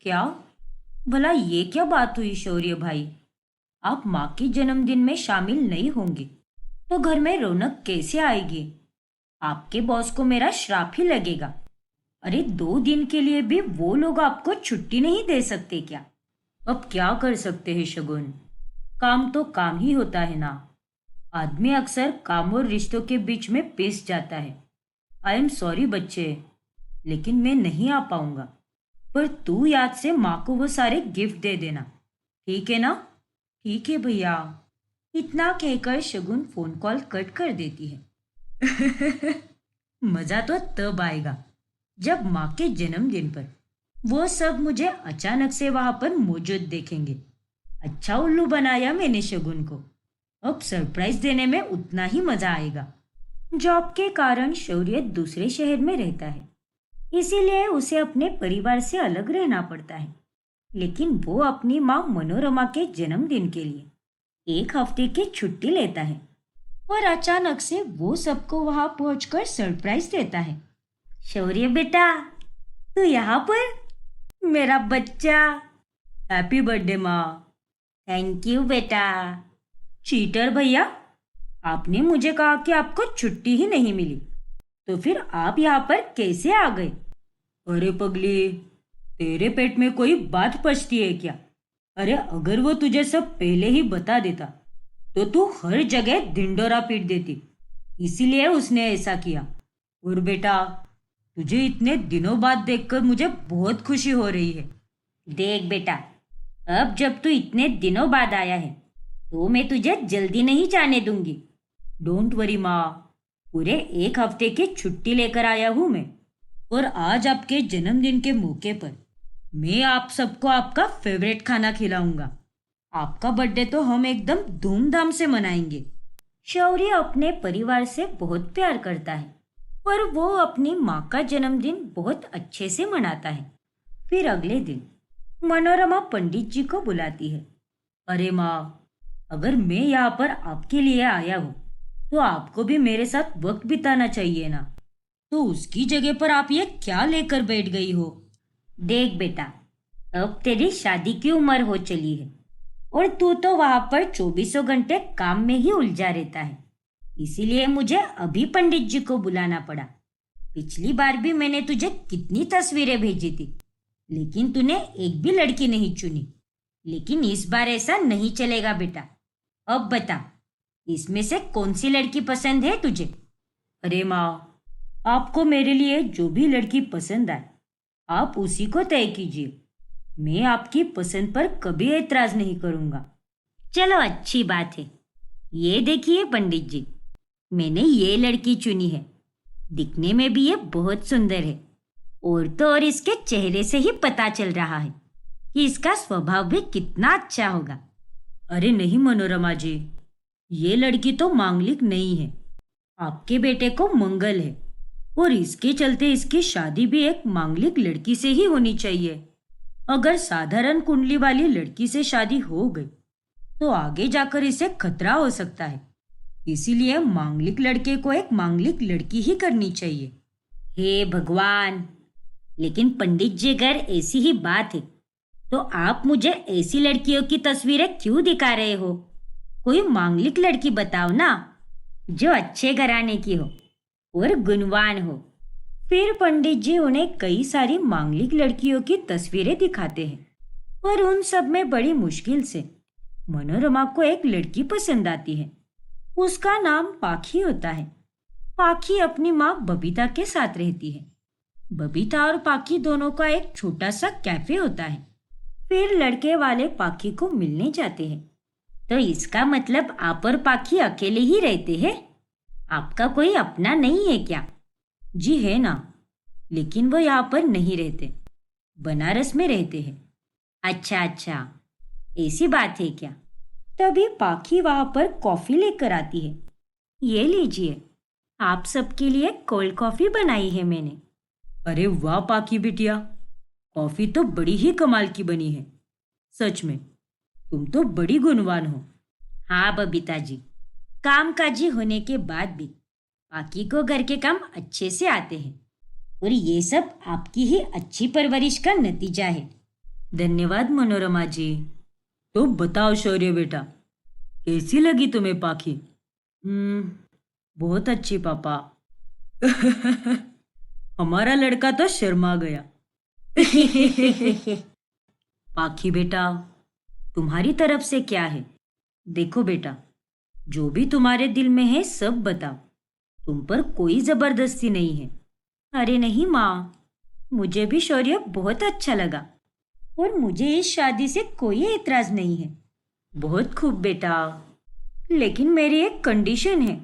क्या? भला ये क्या बात हुई शौर्य भाई? आप माँ के जन्मदिन में शामिल नहीं होंगे तो घर में रौनक कैसे आएगी? आपके बॉस को मेरा श्राप ही लगेगा। अरे 2 दिन के लिए भी वो लोग आपको छुट्टी नहीं दे सकते क्या? अब क्या कर सकते हैं शगुन? काम तो काम ही होता है ना। आदमी अक्सर काम और रिश्तों के बीच में पिस जाता है। आई एम सॉरी बच्चे, लेकिन मैं नहीं आ पाऊंगा। पर तू याद से माँ को वो सारे गिफ्ट दे देना, ठीक है ना? ठीक है भैया। इतना कहकर शगुन फोन कॉल कट कर देती है। मजा तो तब आएगा जब माँ के जन्मदिन पर वो सब मुझे अचानक से वहां पर मौजूद देखेंगे। अच्छा उल्लू बनाया मैंने शगुन को। अब सरप्राइज देने में उतना ही मजा आएगा। जॉब के कारण शौर्य दूसरे शहर में रहता है, इसीलिए उसे अपने परिवार से अलग रहना पड़ता है। लेकिन वो अपनी माँ मनोरमा के जन्मदिन के लिए 1 हफ्ते की छुट्टी लेता है और अचानक से वो सबको वहां पहुंचकर सरप्राइज देता है। शौर्य बेटा, तू यहाँ पर? मेरा बच्चा। हैप्पी बर्थडे माँ। थैंक यू बेटा। चीटर भैया, आपने मुझे कहा कि आपको छुट्टी ही नहीं मिली, तो फिर आप यहाँ पर कैसे आ गए? अरे पगली, तेरे पेट में कोई बात पचती है क्या? अरे अगर वो तुझे सब पहले ही बता देता तो तू हर जगह ढिंडोरा पीट देती। इसीलिए उसने ऐसा किया। और बेटा, तुझे इतने दिनों बाद देखकर मुझे बहुत खुशी हो रही है। देख बेटा, अब जब तू इतने दिनों बाद आया है तो मैं तुझे जल्दी नहीं जाने दूंगी। डोंट वरी माँ, पूरे 1 हफ्ते की छुट्टी लेकर आया हूँ मैं। और आज आपके जन्मदिन के मौके पर मैं आप सबको आपका फेवरेट खाना खिलाऊंगा। आपका बर्थडे तो हम एकदम धूमधाम से मनाएंगे। शौर्य अपने परिवार से बहुत प्यार करता है और वो अपनी माँ का जन्मदिन बहुत अच्छे से मनाता है। फिर अगले दिन मनोरमा पंडित जी को बुलाती है। अरे माँ, अगर मैं यहाँ पर आपके लिए आया हूँ तो आपको भी मेरे साथ वक्त बिताना चाहिए ना। तो उसकी जगह पर आप ये क्या लेकर बैठ गई हो? देख बेटा, अब तेरी शादी की उम्र हो चली है और तू तो वहां पर 24 घंटे काम में ही उलझा रहता है। इसीलिए मुझे अभी पंडित जी को बुलाना पड़ा। पिछली बार भी मैंने तुझे कितनी तस्वीरें भेजी थी, लेकिन तूने एक भी लड़की नहीं चुनी। लेकिन इस बार ऐसा नहीं चलेगा बेटा। अब बता, इसमें से कौन सी लड़की पसंद है तुझे? अरे माँ, आपको मेरे लिए जो भी लड़की पसंद आए आप उसी को तय कीजिए। मैं आपकी पसंद पर कभी एतराज नहीं करूंगा। चलो अच्छी बात है। ये देखिए पंडित जी, मैंने ये लड़की चुनी है। दिखने में भी ये बहुत सुंदर है और तो और इसके चेहरे से ही पता चल रहा है कि इसका स्वभाव भी कितना अच्छा होगा। अरे नहीं मनोरमा जी, ये लड़की तो मांगलिक नहीं है। आपके बेटे को मंगल है और इसके चलते इसकी शादी भी एक मांगलिक लड़की से ही होनी चाहिए। अगर साधारण कुंडली वाली लड़की से शादी हो गई तो आगे जाकर इसे खतरा हो सकता है। इसीलिए मांगलिक लड़के को एक मांगलिक लड़की ही करनी चाहिए। हे भगवान! लेकिन पंडित जी, अगर ऐसी ही बात है तो आप मुझे ऐसी लड़कियों की तस्वीरें क्यों दिखा रहे हो? कोई मांगलिक लड़की बताओ ना, जो अच्छे घराने की हो और गुणवान हो। फिर पंडित जी उन्हें कई सारी मांगलिक लड़कियों की तस्वीरें दिखाते हैं और उन सब में बड़ी मुश्किल से मनोरमा को एक लड़की पसंद आती है। उसका नाम पाखी होता है। पाखी अपनी माँ बबीता के साथ रहती है। बबीता और पाखी दोनों का एक छोटा सा कैफे होता है। फिर लड़के वाले पाखी को मिलने जाते हैं। तो इसका मतलब आप और पाखी अकेले ही रहते हैं? आपका कोई अपना नहीं है क्या? जी है ना, लेकिन वो यहाँ पर नहीं रहते, बनारस में रहते हैं। अच्छा अच्छा, ऐसी बात है क्या? तभी पाखी वहां पर कॉफी लेकर आती है। ये लीजिए, आप सबके लिए कोल्ड कॉफी बनाई है मैंने। अरे वाह पाखी बिटिया, कॉफी तो बड़ी ही कमाल की बनी है। सच में तुम तो बड़ी गुणवान हो। हाँ बबीता जी, कामकाजी होने के बाद भी पाखी को घर के काम अच्छे से आते हैं और ये सब आपकी ही अच्छी परवरिश का नतीजा है। धन्यवाद मनोरमा जी। तो बताओ शौर्य बेटा, कैसी लगी तुम्हें पाखी? बहुत अच्छी पापा। हमारा लड़का तो शर्मा गया। पाखी बेटा, तुम्हारी तरफ से क्या है? देखो बेटा, जो भी तुम्हारे दिल में है सब बताओ। तुम पर कोई जबरदस्ती नहीं है। अरे नहीं माँ, मुझे भी शौर्य बहुत अच्छा लगा और मुझे इस शादी से कोई एतराज नहीं है। बहुत खूब बेटा, लेकिन मेरी एक कंडीशन है।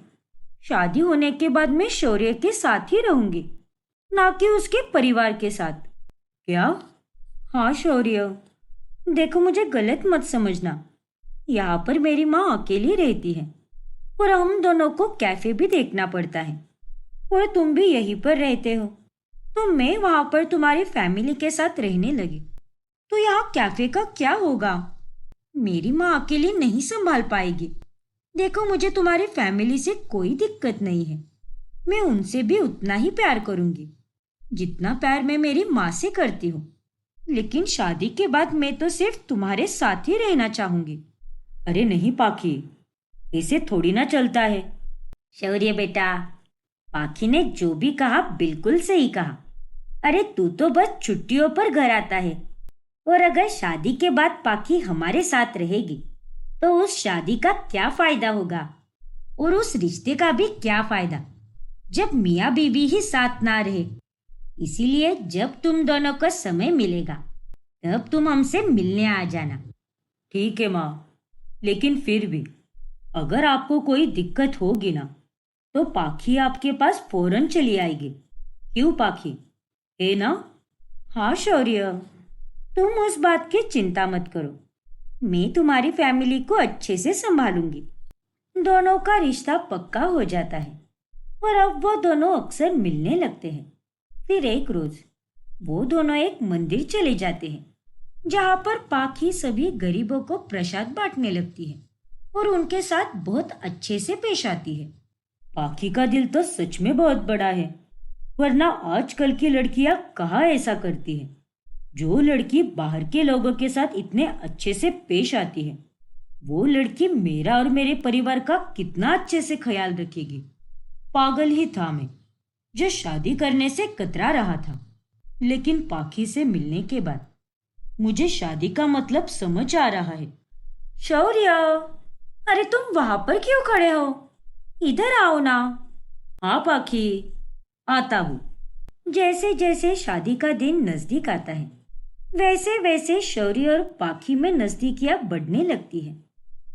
शादी होने के बाद मैं शौर्य के साथ ही रहूंगी, ना कि उसके परिवार के साथ। क्या? हाँ शौर्य, देखो मुझे गलत मत समझना। यहाँ पर मेरी माँ अकेली रहती है और हम दोनों को कैफे भी देखना पड़ता है, और तुम भी यहीं पर रहते हो, तो मैं वहां पर तुम्हारी फैमिली के साथ रहने लगी तो यहाँ कैफे का क्या होगा? मेरी माँ अकेली नहीं संभाल पाएगी। देखो मुझे तुम्हारी फैमिली से कोई दिक्कत नहीं है। मैं उनसे भी उतना ही प्यार करूंगी जितना प्यार मैं मेरी माँ से करती हूँ। लेकिन शादी के बाद मैं तो सिर्फ तुम्हारे साथ ही रहना चाहूंगी। अरे नहीं पाखी, ऐसे थोड़ी ना चलता है। शौर्य बेटा, पाखी ने जो भी कहा बिल्कुल सही कहा। अरे तू तो बस छुट्टियों पर घर आता है, और अगर शादी के बाद पाखी हमारे साथ रहेगी तो उस शादी का क्या फायदा होगा, और उस रिश्ते का भी क्या फायदा जब मियाँ बीवी ही साथ ना रहे। इसीलिए जब तुम दोनों को समय मिलेगा तब तुम हमसे मिलने आ जाना। ठीक है माँ, लेकिन फिर भी अगर आपको कोई दिक्कत होगी ना तो पाखी आपके पास फौरन चली आएगी। क्यों पाखी, है ना? हाँ शौर्य, तुम उस बात की चिंता मत करो। मैं तुम्हारी फैमिली को अच्छे से संभालूंगी। दोनों का रिश्ता पक्का हो जाता है और अब वो दोनों अक्सर मिलने लगते हैं। फिर एक रोज वो दोनों एक मंदिर चले जाते हैं जहाँ पर पाखी सभी गरीबों को प्रसाद बांटने लगती है और उनके साथ बहुत अच्छे से पेश आती है। पाखी का दिल तो सच में बहुत बड़ा है, वरना आजकल की लड़कियां कहाँ ऐसा करती है। जो लड़की बाहर के लोगों के साथ इतने अच्छे से पेश आती है, वो लड़की मेरा और मेरे परिवार का कितना अच्छे से ख्याल रखेगी। पागल ही था मैं जो शादी करने से कतरा रहा था, लेकिन पाखी से मिलने के बाद मुझे शादी का मतलब समझ आ रहा है। शौर्य, अरे तुम वहां पर क्यों खड़े हो? इधर आओ ना। हाँ पाखी, आता हूँ। जैसे जैसे शादी का दिन नजदीक आता है वैसे वैसे शौर्य और पाखी में नजदीकियां बढ़ने लगती है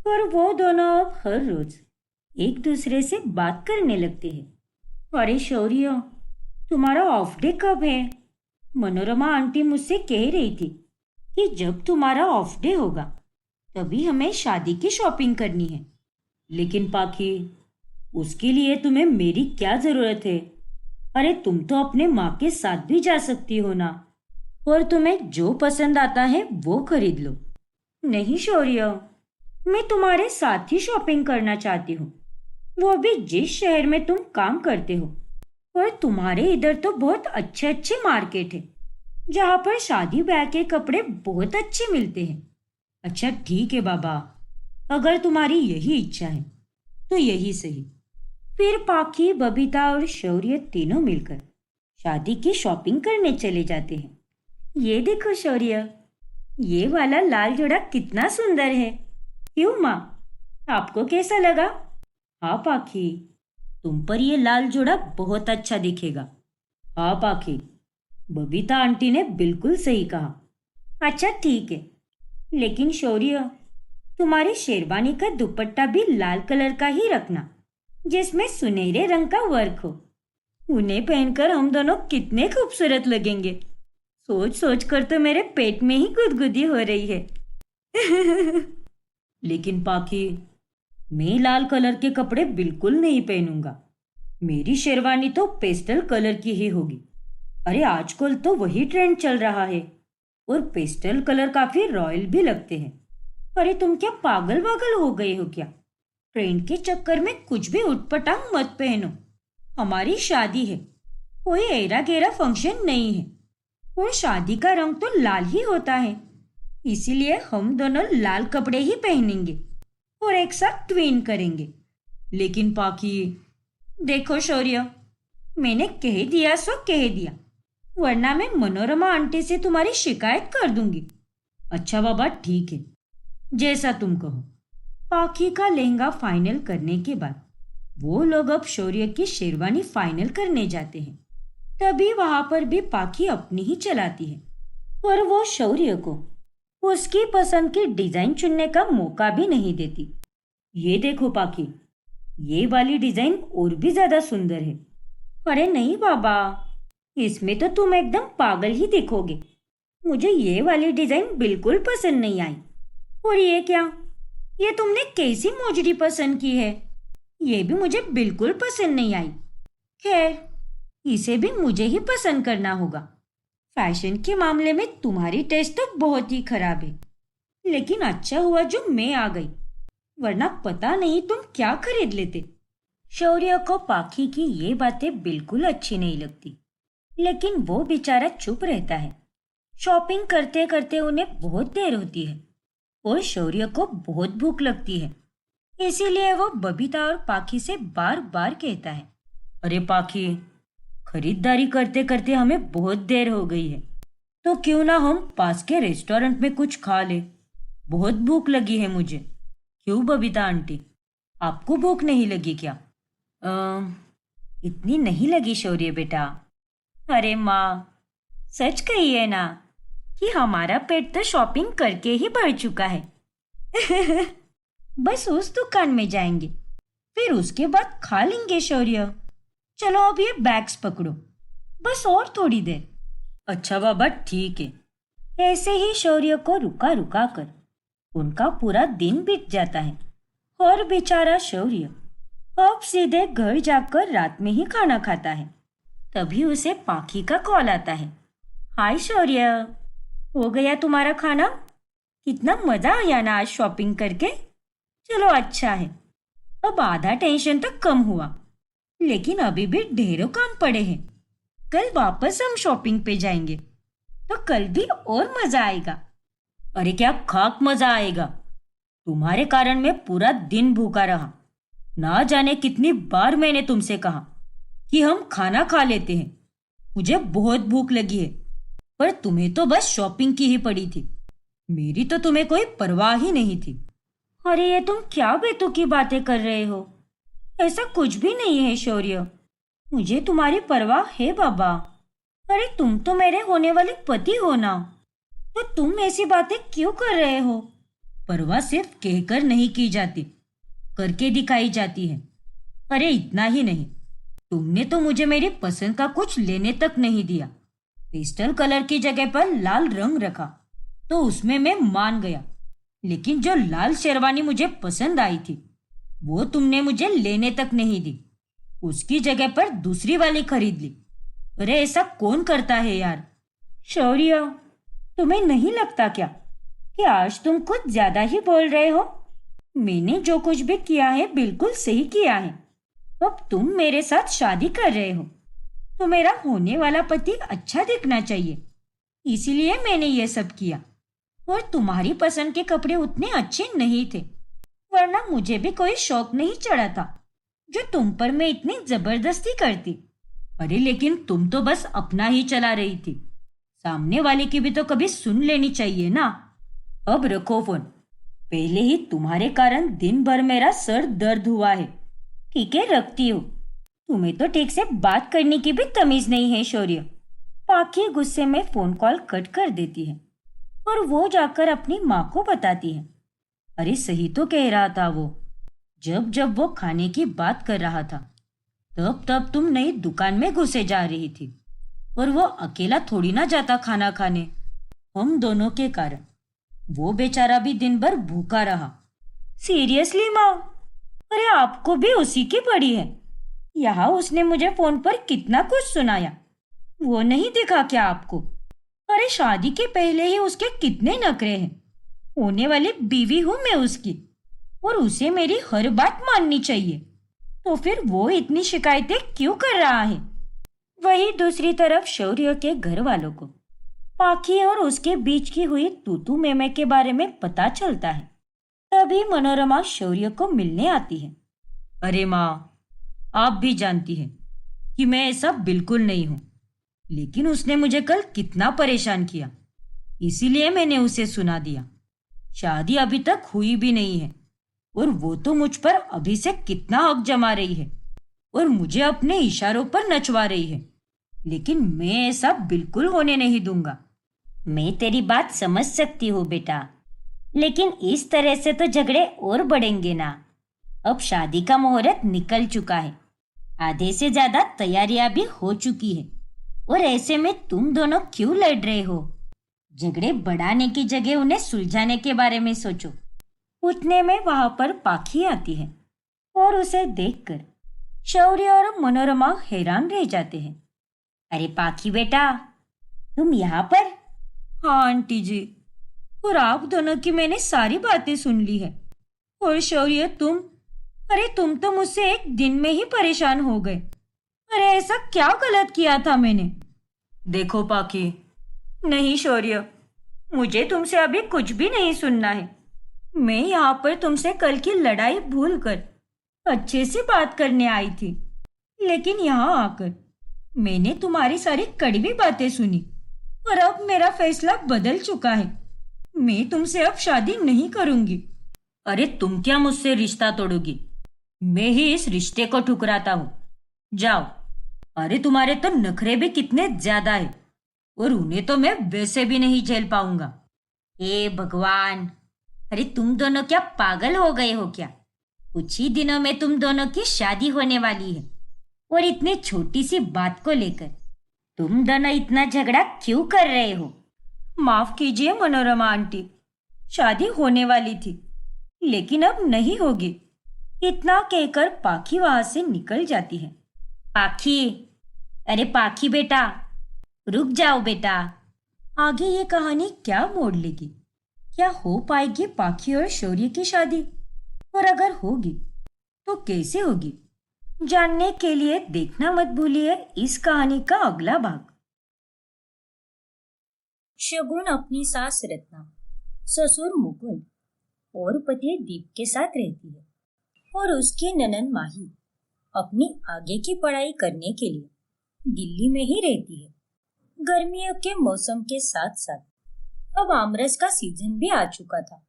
और वो दोनों अब हर रोज एक दूसरे से बात करने लगते हैं। अरे शौर्य, तुम्हारा ऑफ डे कब है? मनोरमा आंटी मुझसे कह रही थी कि जब तुम्हारा ऑफ डे होगा तभी हमें शादी की शॉपिंग करनी है। लेकिन पाखी, उसके लिए तुम्हें मेरी क्या जरूरत है? अरे तुम तो अपने माँ के साथ भी जा सकती हो ना, और तुम्हें जो पसंद आता है वो खरीद लो। नहीं शौर्य, मैं तुम्हारे साथ ही शॉपिंग करना चाहती हूँ, वो भी जिस शहर में तुम काम करते हो। और तुम्हारे इधर तो बहुत अच्छे अच्छे मार्केट है जहाँ पर शादी ब्याह के कपड़े बहुत अच्छे मिलते हैं। अच्छा ठीक है बाबा, अगर तुम्हारी यही इच्छा है तो यही सही। फिर पाखी, बबीता और शौर्य तीनों मिलकर शादी की शॉपिंग करने चले जाते हैं। ये देखो शौर्य, ये वाला लाल जोड़ा कितना सुंदर है। क्यों माँ, आपको कैसा लगा? हाँ पाखी, तुम पर ये लाल जोड़ा बहुत अच्छा दिखेगा। हाँ पाखी, बबीता आंटी ने बिल्कुल सही कहा। अच्छा ठीक है, लेकिन शौर्य, तुम्हारी शेरवानी का दुपट्टा भी लाल कलर का ही रखना जिसमें सुनहरे रंग का वर्क हो। उन्हें पहनकर हम दोनों कितने खूबसूरत लगेंगे। सोच सोच कर तो मेरे पेट में ही गुदगुदी हो रही है। लेकिन पाखी, मैं लाल कलर के कपड़े बिल्कुल नहीं पहनूंगा। मेरी शेरवानी तो पेस्टल कलर की ही होगी। अरे आजकल तो वही ट्रेंड चल रहा है और पेस्टल कलर काफी रॉयल भी लगते हैं। अरे तुम क्या पागल वागल हो गए हो क्या? ट्रेंड के चक्कर में कुछ भी उटपटांग मत पहनो। हमारी शादी है, कोई ऐरा गैरा फंक्शन नहीं है, और शादी का रंग तो लाल ही होता है। इसीलिए हम दोनों लाल कपड़े ही पहनेंगे और एक साथ ट्विन करेंगे। लेकिन पाखी, देखो शौर्य, मैंने कह दिया सो कह दिया, वरना मैं मनोरमा आंटी से तुम्हारी शिकायत कर दूंगी। अच्छा बाबा, ठीक है, जैसा तुम कहो। पाखी का लहंगा फाइनल करने के बाद वो लोग अब शौर्य की शेरवानी फाइनल करने जाते हैं। तभी वहां पर भी पाखी अपनी ही चलाती है और वो शौर्य को उसकी पसंद की डिजाइन चुनने का मौका भी नहीं देती। ये देखो पाखी, ये वाली डिजाइन और भी ज्यादा सुंदर है। अरे नहीं बाबा, इसमें तो तुम एकदम पागल ही दिखोगे। मुझे ये वाली डिजाइन बिल्कुल पसंद नहीं आई। और ये क्या, ये तुमने कैसी मोजड़ी पसंद की है? ये भी मुझे बिल्कुल पसंद नहीं आई। खैर, इसे भी मुझे ही पसंद करना होगा। फैशन के मामले में तुम्हारी टेस्ट तो बहुत ही खराब है। लेकिन अच्छा हुआ जो मैं आ गई, वरना पता नहीं तुम क्या खरीद लेते। शौर्य को पाखी की ये बातें बिल्कुल अच्छी नहीं लगती, लेकिन वो बेचारा चुप रहता है। शॉपिंग करते करते उन्हें बहुत देर होती है और शौर्य को बहुत भूख लगती है। इसीलिए वो बबीता और पाखी से बार बार कहता है, अरे पाखी, खरीदारी करते करते हमें बहुत देर हो गई है, तो क्यों ना हम पास के रेस्टोरेंट में कुछ खा ले। बहुत भूख लगी है मुझे। क्यों बबीता आंटी, आपको भूख नहीं लगी क्या? इतनी नहीं लगी शौर्य बेटा। अरे माँ, सच कही है ना कि हमारा पेट तो शॉपिंग करके ही भर चुका है। बस उस दुकान में जाएंगे, फिर उसके बाद खा लेंगे शौर्य। चलो अब ये बैग्स पकड़ो, बस और थोड़ी देर। अच्छा बाबा, ठीक है। ऐसे ही शौर्य को रुका रुका कर उनका पूरा दिन बीत जाता है और बेचारा शौर्य अब सीधे घर जाकर रात में ही खाना खाता है। तभी उसे पाखी का कॉल आता है। हाय शौर्य, हो गया तुम्हारा खाना? कितना मजा आया ना आज शॉपिंग करके। चलो अच्छा है, अब आधा टेंशन तो कम हुआ, लेकिन अभी भी ढेरों काम पड़े हैं। कल वापस हम शॉपिंग पे जाएंगे, तो कल भी और मजा आएगा। अरे क्या खाक मजा आएगा, तुम्हारे कारण मैं पूरा दिन भूखा रहा। ना जाने कितनी बार मैंने तुमसे कहा कि हम खाना खा लेते हैं, मुझे बहुत भूख लगी है, पर तुम्हें तो बस शॉपिंग की ही पड़ी थी। मेरी तो तुम्हें कोई परवाह ही नहीं थी। अरे ये तुम क्या बेतुकी बातें कर रहे हो? ऐसा कुछ भी नहीं है शौर्य, मुझे तुम्हारी परवाह है बाबा। अरे तुम तो मेरे होने वाले पति हो ना, तो तुम ऐसी बातें क्यों कर रहे हो? परवाह सिर्फ कहकर नहीं की जाती, करके दिखाई जाती है। अरे इतना ही नहीं, तुमने तो मुझे मेरी पसंद का कुछ लेने तक नहीं दिया। पेस्टल कलर की जगह पर लाल रंग रखा, तो उसमें मैं मान गया। लेकिन जो लाल शेरवानी मुझे पसंद आई थी, वो तुमने मुझे लेने तक नहीं दी। उसकी जगह पर दूसरी वाली खरीद ली। अरे ऐसा कौन करता है यार? शौर्य, तुम्हें नहीं लगता क्या कि आज तुम कुछ ज्यादा ही बोल रहे हो? मैंने जो कुछ भी किया है बिल्कुल सही किया है। अब तुम मेरे साथ शादी कर रहे हो, तो मेरा होने वाला पति अच्छा दिखना चाहिए, इसीलिए मैंने ये सब किया। और तुम्हारी पसंद के कपड़े उतने अच्छे नहीं थे, वरना मुझे भी कोई शौक नहीं चढ़ा था जो तुम पर मैं इतनी जबरदस्ती करती। अरे लेकिन तुम तो बस अपना ही चला रही थी, सामने वाले की भी तो कभी सुन लेनी चाहिए ना। अब रखो फोन, पहले ही तुम्हारे कारण दिन भर मेरा सर दर्द हुआ है। ठीक है, रखती हूँ। तुम्हें तो ठीक से बात करने की भी तमीज नहीं है शौर्य। पाखी गुस्से में फोन कॉल कट कर देती है और वो जाकर अपनी माँ को बताती है। अरे सही तो कह रहा था वो, जब जब वो खाने की बात कर रहा था, तब तब तुम नई दुकान में घुसे जा रही थी, और वो अकेला थोड़ी ना जाता खाना खाने। हम दोनों के कारण वो बेचारा भी दिन भर भूखा रहा। सीरियसली माँ? अरे आपको भी उसी की पड़ी है। यहाँ उसने मुझे फोन पर कितना कुछ सुनाया, वो नहीं दिखा क्या आपको? अरे शादी के पहले ही उसके कितने नखरे हैं। होने वाली बीवी हूं मैं उसकी, और उसे मेरी हर बात माननी चाहिए। तो फिर वो इतनी शिकायतें क्यों कर रहा है? वही दूसरी तरफ शौर्य के घर वालों को पाखी और उसके बीच की हुई तूतू मेमे के बारे में पता चलता है। तभी मनोरमा शौर्य को मिलने आती है। अरे माँ, आप भी जानती हैं कि मैं ऐसा बिल्कुल नहीं हूं, लेकिन उसने मुझे कल कितना परेशान किया, इसीलिए मैंने उसे सुना दिया। शादी अभी तक हुई भी नहीं है और वो तो मुझ पर अभी से कितना हक जमा रही है और मुझे अपने इशारों पर नचवा रही है, लेकिन मैं ऐसा बिल्कुल होने नहीं दूंगा। मैं तेरी बात समझ सकती हूँ बेटा, लेकिन इस तरह से तो झगड़े और बढ़ेंगे ना। अब शादी का मुहूर्त निकल चुका है, आधे से ज्यादा तैयारियां भी हो चुकी है, और ऐसे में तुम दोनों क्यों लड़ रहे हो? झगड़े बढ़ाने की जगह उन्हें सुलझाने के बारे में सोचो। उतने में वहां पर पाखी आती है और उसे देखकर शौर्य और मनोरमा हैरान रह जाते हैं। अरे पाखी बेटा, तुम यहाँ पर? हाँ आंटी जी, और आप दोनों की मैंने सारी बातें सुन ली है। और शौर्य अरे तुम तो मुझसे एक दिन में ही परेशान हो गए। अरे ऐसा क्या गलत किया था मैंने? देखो पाखी, नहीं शौर्य, मुझे तुमसे अभी कुछ भी नहीं सुनना है। मैं यहाँ पर तुमसे कल की लड़ाई भूलकर अच्छे से बात करने आई थी, लेकिन यहाँ आकर मैंने तुम्हारी सारी कड़वी बातें सुनी और अब मेरा फैसला बदल चुका है। मैं तुमसे अब शादी नहीं करूंगी। अरे तुम क्या मुझसे रिश्ता तोड़ोगी? मैं ही इस रिश्ते को ठुकराता हूँ। जाओ। अरे तुम्हारे तो नखरे भी कितने ज्यादा है, और उन्हें तो मैं वैसे भी नहीं झेल पाऊंगा। हे भगवान, अरे तुम दोनों क्या पागल हो गए हो क्या? कुछ ही दिनों में तुम दोनों की शादी होने वाली है, और इतनी छोटी सी बात को लेकर तुम दोनों इतना झगड़ा क्यों कर रहे हो? माफ कीजिए मनोरमा आंटी, शादी होने वाली थी लेकिन अब नहीं होगी। इतना कहकर पाखी वहां से निकल जाती है। पाखी, अरे पाखी बेटा, रुक जाओ बेटा। आगे ये कहानी क्या मोड़ लेगी? क्या हो पाएगी पाखी और शौर्य की शादी? और अगर होगी तो कैसे होगी? जानने के लिए देखना मत भूलिए इस कहानी का अगला भाग। शगुन अपनी सास रत्ना, ससुर मुकुंद और पति दीप के साथ रहती है, और उसकी ननद माही अपनी आगे की पढ़ाई करने के लिए दिल्ली में ही रहती है। गर्मियों के मौसम के साथ साथ अब आमरस का सीजन भी आ चुका था।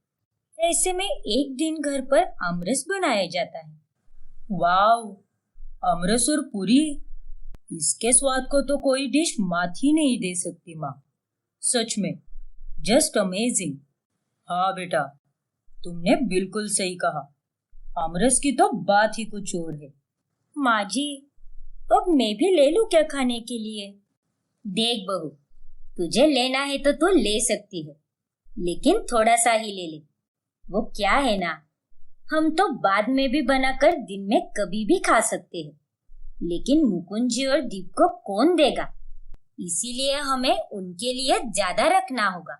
ऐसे में एक दिन घर पर आमरस बनाया जाता है। वाव, आमरस और पूरी, इसके स्वाद को तो कोई डिश मात ही नहीं दे सकती माँ। सच में जस्ट अमेजिंग। हाँ बेटा, तुमने बिल्कुल सही कहा। आमरस की तो बात ही कुछ और है। माँ जी, अब मैं भी ले लूं क्या खाने के लिए? देख बहू, तुझे लेना है तो तू ले सकती है, लेकिन थोड़ा सा ही ले ले। वो क्या है ना, हम तो बाद में भी बनाकर दिन में कभी भी खा सकते हैं, लेकिन मुकुंद जी और दीप को कौन देगा? इसीलिए हमें उनके लिए ज्यादा रखना होगा।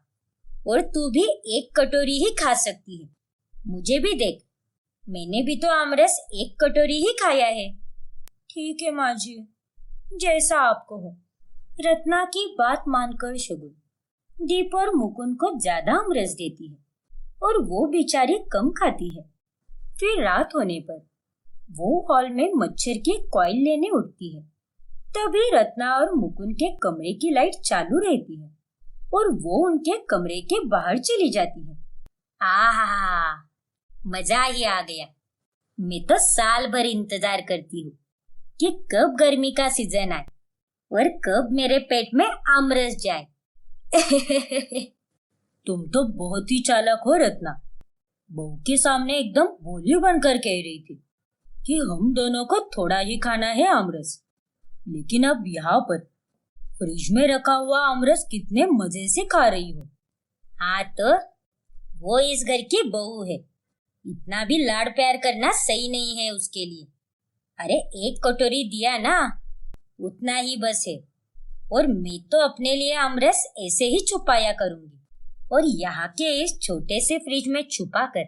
और तू भी एक कटोरी ही खा सकती है। मुझे भी देख, मैंने भी तो आमरस एक कटोरी ही खाया है। ठीक है माँ जी, जैसा आप कहो। रत्ना की बात मानकर शगुन दीप और मुकुंद को ज्यादा आमरस देती है, और वो बेचारी कम खाती है। फिर रात होने पर वो हॉल में मच्छर की कॉइल लेने उठती है। तभी रत्ना और मुकुंद के कमरे की लाइट चालू रहती है, और वो उनके कमरे के बाहर चली जाती है। आहा, मजा ही आ गया। मैं तो साल भर इंतजार करती हूँ कि कब गर्मी का सीजन आए और कब मेरे पेट में आमरस जाए। तुम तो बहुत ही चालाक हो रत्ना। बहू के सामने एकदम भोली बनकर कह रही थी कि हम दोनों को थोड़ा ही खाना है आमरस, लेकिन अब यहाँ पर फ्रिज में रखा हुआ आमरस कितने मजे से खा रही हो। हाँ तो वो इस घर की बहू है, इतना भी लाड़ प्यार करना सही नहीं है उसके लिए। अरे एक कटोरी दिया ना, उतना ही बस है। और मैं तो अपने लिए आमरस ऐसे ही छुपाया करूंगी, और यहाँ के इस छोटे से फ्रिज में छुपा कर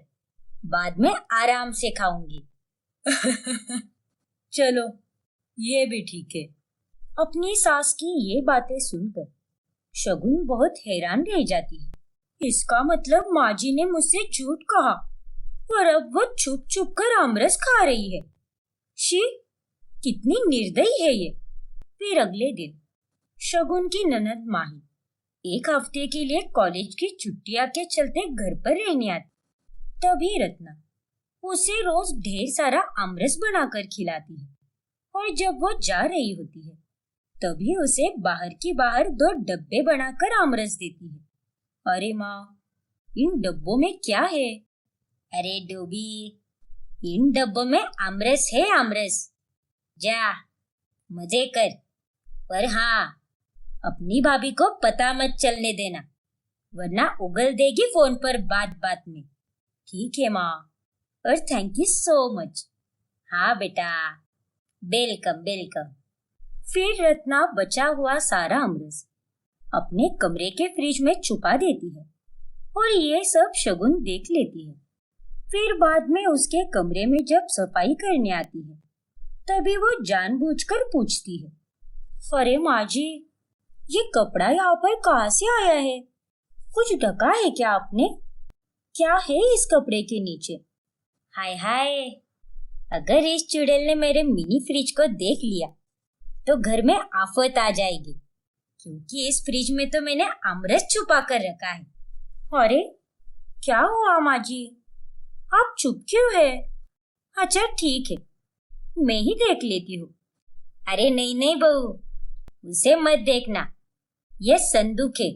बाद में आराम से खाऊंगी। चलो, ये भी ठीक है। अपनी सास की ये बातें सुनकर शगुन बहुत हैरान रह जाती है। इसका मतलब माँ जी ने मुझसे झूठ कहा और अब वो छुप छुप कर आमरस खा रही है। शी, कितनी निर्दयी है ये। फिर अगले दिन शगुन की ननद माही 1 हफ्ते के लिए कॉलेज की छुट्टियां के चलते घर पर रहने आती। तभी रत्ना उसे रोज ढेर सारा आमरस बनाकर खिलाती है और जब वो जा रही होती है तभी उसे बाहर 2 डब्बे बनाकर आमरस देती है। अरे माँ, इन डब्बों में क्या है? अरे डोबी, इन डब्बों में आमरस है, आमरस। जा, मजे कर। पर हाँ, अपनी भाभी को पता मत चलने देना, वरना उगल देगी फोन पर बात बात में। ठीक है माँ, और थैंक यू सो मच। हाँ बेटा, वेलकम वेलकम। फिर रत्ना बचा हुआ सारा आमरस अपने कमरे के फ्रिज में छुपा देती है और ये सब शगुन देख लेती है। फिर बाद में उसके कमरे में जब सफाई करने आती है तभी वो जानबूझकर पूछती है, अरे माँ जी, ये कपड़ा यहाँ पर कहाँ से आया है? कुछ ढका है क्या आपने? क्या है इस कपड़े के नीचे? हाय हाय, अगर इस चुड़ैल ने मेरे मिनी फ्रिज को देख लिया तो घर में आफत आ जाएगी, क्योंकि इस फ्रिज में तो मैंने आमरस छुपा कर रखा है। अरे क्या हुआ माँ जी, आप चुप क्यों है? अच्छा ठीक है, मैं ही देख लेती हूँ। अरे नहीं नहीं बहू, उसे मत देखना, ये संदूक है।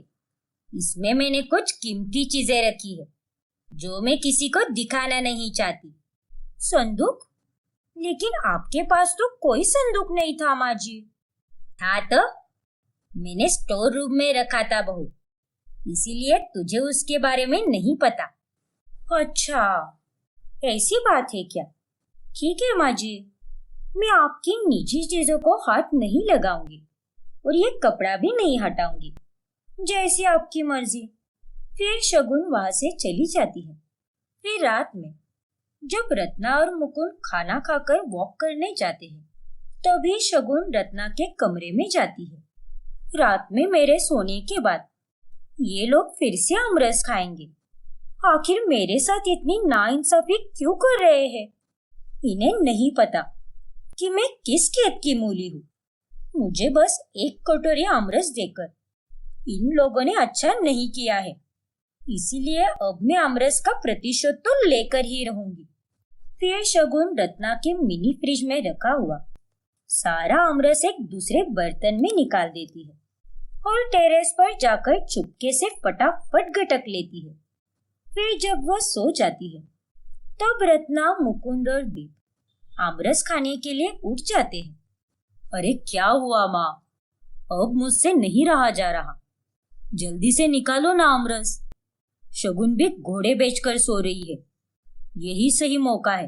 इसमें मैंने कुछ कीमती चीजें रखी है जो मैं किसी को दिखाना नहीं चाहती। संदूक? लेकिन आपके पास तो कोई संदूक नहीं था माँ जी। था तो, मैंने स्टोर रूम में रखा था बहू, इसीलिए तुझे उसके बारे में नहीं पता। अच्छा, ऐसी बात है क्या? ठीक है माँ जी, मैं आपकी निजी चीजों को हाथ नहीं लगाऊंगी और ये कपड़ा भी नहीं हटाऊंगी, जैसी आपकी मर्जी। फिर शगुन वहां से चली जाती है। फिर रात में जब रत्ना और मुकुंद खाना खाकर वॉक करने जाते हैं तभी शगुन रत्ना के कमरे में जाती है। रात में मेरे सोने के बाद ये लोग फिर से आमरस खाएंगे। आखिर मेरे साथ इतनी नाइंसाफी क्यों कर रहे हैं? इन्हें नहीं पता कि मैं किस खेत की मूली हूँ। मुझे बस 1 कटोरी आमरस देकर इन लोगों ने अच्छा नहीं किया है, इसीलिए अब मैं आमरस का प्रतिशोध तो लेकर ही रहूंगी। फिर शगुन रत्ना के मिनी फ्रिज में रखा हुआ सारा आमरस एक दूसरे बर्तन में निकाल देती है और टेरेस पर जाकर चुपके से फटाफट गटक लेती है। फिर जब वह सो जाती है तब रत्ना, मुकुंद और दीप आमरस खाने के लिए उठ जाते हैं। अरे क्या हुआ माँ, अब मुझसे नहीं रहा जा रहा, जल्दी से निकालो ना आमरस। शगुन भी घोड़े बेचकर सो रही है, यही सही मौका है।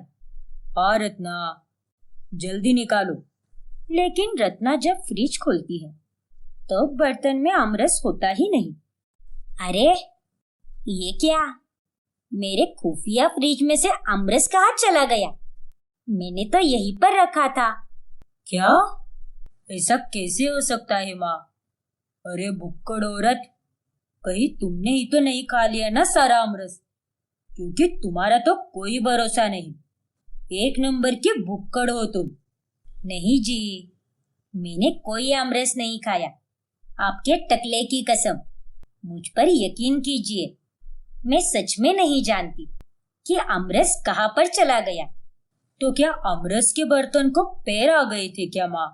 हाँ रत्ना, जल्दी निकालो। लेकिन रत्ना जब फ्रिज खोलती है तब बर्तन में आमरस होता ही नहीं। अरे ये क्या, मेरे खुफिया फ्रिज में से आमरस कहाँ चला गया? मैंने तो यहीं पर रखा था। क्या? ऐसा कैसे हो सकता है माँ? अरे भुक्कड़ औरत, कहीं तुमने ही तो नहीं खा लिया ना सारा आमरस? क्योंकि तुम्हारा तो कोई भरोसा नहीं, 1 नंबर की भुक्कड़ हो तुम। नहीं जी, मैंने कोई आमरस नहीं खाया, आपके टकले की कसम, मुझ पर यकीन कीजिए। मैं सच में नहीं जानती कि आमरस कहाँ पर चला गया। तो क्या आमरस के बर्तन को पैर आ गए थे क्या माँ,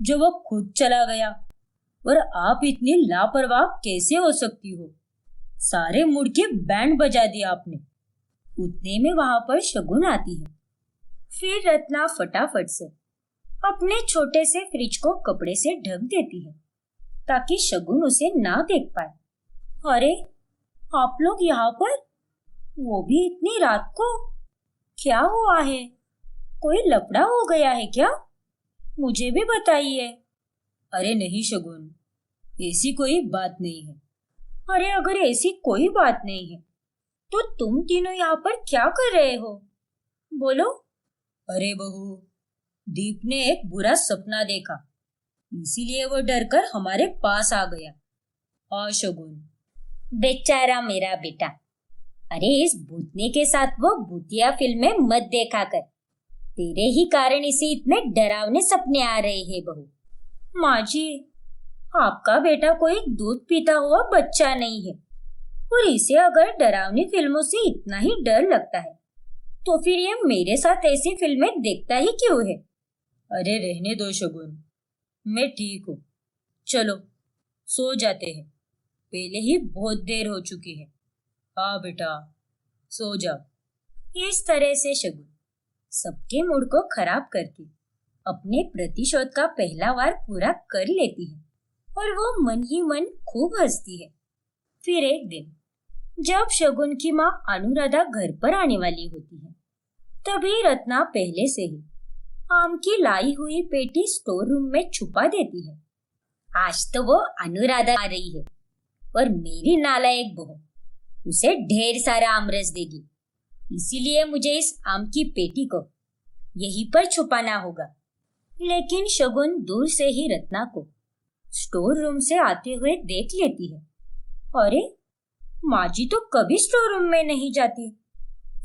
जो वो खुद चला गया? और आप इतनी लापरवाह कैसे हो सकती हो? सारे मुड़ के बैंड बजा दिया आपने। उतने में वहां पर शगुन आती है। फिर रत्ना फटाफट से अपने छोटे से फ्रिज को कपड़े से ढक देती है ताकि शगुन उसे ना देख पाए। अरे आप लोग यहाँ पर, वो भी इतनी रात को? क्या हुआ है? कोई लफड़ा हो गया है क्या? मुझे भी बताइए। अरे नहीं शगुन, ऐसी कोई बात नहीं है। अरे अगर ऐसी कोई बात नहीं है तो तुम तीनों यहाँ पर क्या कर रहे हो? बोलो। अरे बहू, दीप ने एक बुरा सपना देखा, इसीलिए वो डरकर हमारे पास आ गया। हाँ शगुन। बेचारा मेरा बेटा। अरे इस भूतनी के साथ वो भूतिया फिल्में मत देखा कर। तेरे ही कारण इसे इतने डरावने सपने आ रहे हैं बहू। माँ जी, आपका बेटा कोई दूध पीता हुआ बच्चा नहीं है, और इसे अगर डरावनी फिल्मों से इतना ही डर लगता है तो फिर ये मेरे साथ ऐसी फिल्में देखता ही क्यों है? अरे रहने दो शगुन, मैं ठीक हूँ। चलो सो जाते हैं, पहले ही बहुत देर हो चुकी है। हाँ बेटा, सो जाओ। इस तरह से शगुन सबके मूड को खराब करके अपने प्रतिशोध का पहला वार पूरा कर लेती है, और वो मन ही मन खूब हंसती है। फिर एक दिन जब शगुन की माँ अनुराधा घर पर आने वाली होती है, तभी रत्ना पहले से ही आम की लाई हुई पेटी स्टोर रूम में छुपा देती है। आज तो वो अनुराधा आ रही है और मेरी नालायक बहू उसे ढेर सारा आमरस देगी, इसीलिए मुझे इस आम की पेटी को यहीं पर छुपाना होगा। लेकिन शगुन दूर से ही रत्ना को स्टोर रूम से आते हुए देख लेती है। अरे माँ जी तो कभी स्टोर रूम में नहीं जाती,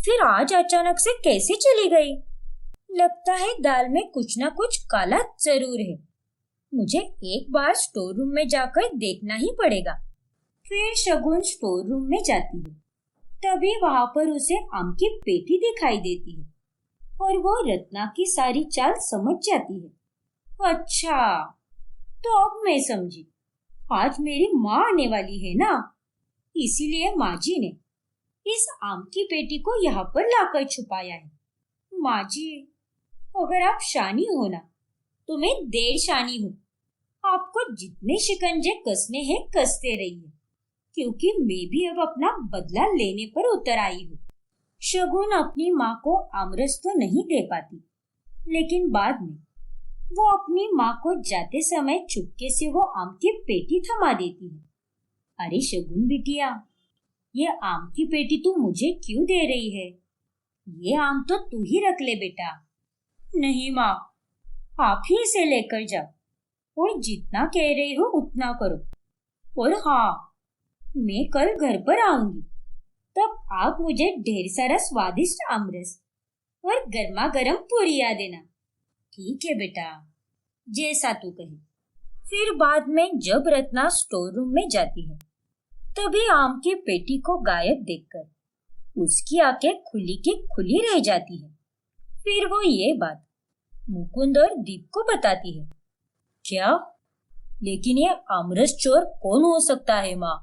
फिर आज अचानक से कैसे चली गई? लगता है दाल में कुछ ना कुछ काला जरूर है। मुझे एक बार स्टोर रूम में जाकर देखना ही पड़ेगा। फिर शगुन स्टोर रूम में जाती है, तभी वहां पर उसे आम की पेटी दिखाई देती है, और वो रत्ना की सारी चाल समझ जाती है। अच्छा, तो अब मैं समझी, आज मेरी माँ आने वाली है ना, इसीलिए माँ जी ने इस आम की पेटी को यहाँ पर लाकर छुपाया है। माँ जी, अगर आप शानी हो ना, तो मैं देर शानी हूँ। आपको जितने शिकंजे कसने हैं कसते रहिए, क्योंकि मैं भी अब अपना बदला लेने पर उतर आई हूँ। शगुन अपनी माँ को आमरस तो नहीं दे पाती, लेकिन बाद में वो अपनी माँ को जाते समय चुपके से वो आम की पेटी थमा देती है। अरे शगुन बिटिया, ये आम की पेटी तू मुझे क्यों दे रही है? ये आम तो तू ही रख ले बेटा। नहीं माँ, आप ही इसे लेकर जाओ, और जितना कह रही हो उतना करो। और हाँ, मैं कल घर पर आऊंगी, तब आप मुझे ढेर सारा स्वादिष्ट आमरस और गर्मा गर्म पूरियां देना। ठीक है बेटा, जैसा तू कहे। फिर बाद में जब रत्ना स्टोर रूम में जाती है, तभी आम की पेटी को गायब देखकर उसकी आंखें खुली की खुली रह जाती है। फिर वो ये बात मुकुंद और दीप को बताती है। क्या? लेकिन ये आमरस चोर कौन हो सकता है माँ?